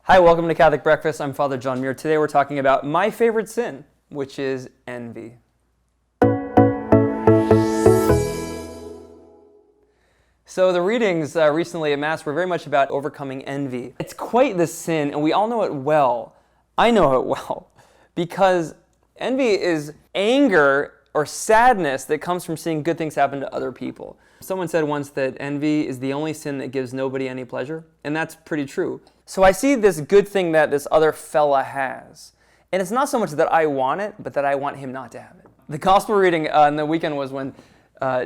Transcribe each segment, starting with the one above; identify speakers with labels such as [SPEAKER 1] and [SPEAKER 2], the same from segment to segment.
[SPEAKER 1] Hi, welcome to Catholic Breakfast. I'm Father John Muir. Today we're talking about my favorite sin, which is envy. So the readings recently at Mass were very much about overcoming envy. It's quite the sin, and we all know it well. I know it well, because envy is anger or sadness that comes from seeing good things happen to other people. Someone said once that envy is the only sin that gives nobody any pleasure, and that's pretty true. So I see this good thing that this other fella has, and it's not so much that I want it, but that I want him not to have it. The gospel reading in the weekend was when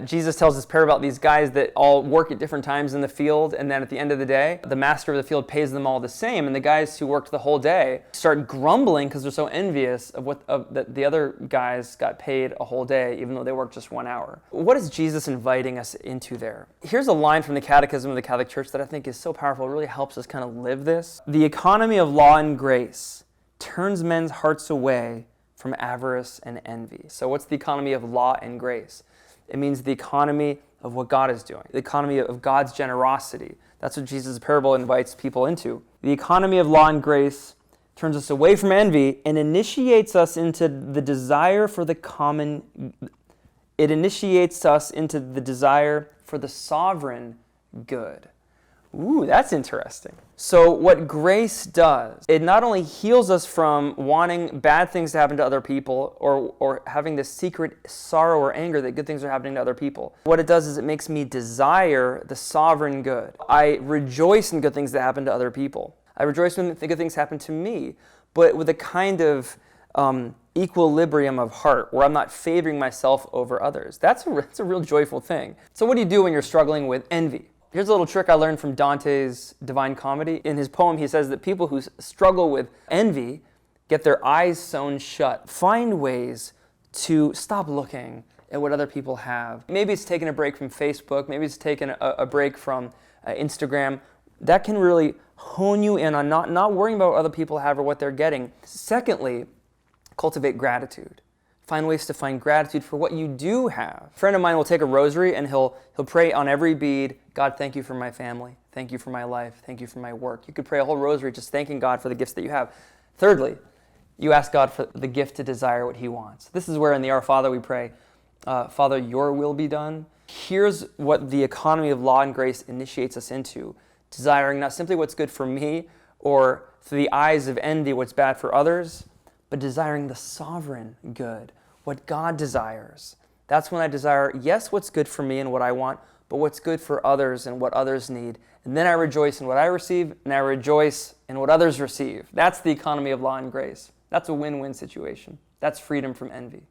[SPEAKER 1] Jesus tells this parable about these guys that all work at different times in the field, and then at the end of the day, the master of the field pays them all the same, and the guys who worked the whole day start grumbling because they're so envious of that the other guys got paid a whole day, even though they worked just 1 hour. What is Jesus inviting us into there? Here's a line from the Catechism of the Catholic Church that I think is so powerful. It really helps us kind of live this. The economy of law and grace turns men's hearts away from avarice and envy. So what's the economy of law and grace? It means the economy of what God is doing, the economy of God's generosity. That's what Jesus' parable invites people into. The economy of law and grace turns us away from envy and initiates us into the desire for the common. It initiates us into the desire for the sovereign good. Ooh, that's interesting. So what grace does, it not only heals us from wanting bad things to happen to other people or having this secret sorrow or anger that good things are happening to other people. What it does is it makes me desire the sovereign good. I rejoice in good things that happen to other people. I rejoice when good things happen to me, but with a kind of equilibrium of heart where I'm not favoring myself over others. That's a real joyful thing. So what do you do when you're struggling with envy? Here's a little trick I learned from Dante's Divine Comedy. In his poem, he says that people who struggle with envy get their eyes sewn shut. Find ways to stop looking at what other people have. Maybe it's taking a break from Facebook. Maybe it's taking a break from Instagram. That can really hone you in on not worrying about what other people have or what they're getting. Secondly, cultivate gratitude. Find ways to find gratitude for what you do have. A friend of mine will take a rosary and he'll pray on every bead, God, thank you for my family. Thank you for my life. Thank you for my work. You could pray a whole rosary just thanking God for the gifts that you have. Thirdly, you ask God for the gift to desire what he wants. This is where in the Our Father we pray, Father, your will be done. Here's what the economy of law and grace initiates us into, desiring not simply what's good for me or through the eyes of envy what's bad for others, but desiring the sovereign good, what God desires. That's when I desire, yes, what's good for me and what I want, but what's good for others and what others need. And then I rejoice in what I receive, and I rejoice in what others receive. That's the economy of law and grace. That's a win-win situation. That's freedom from envy.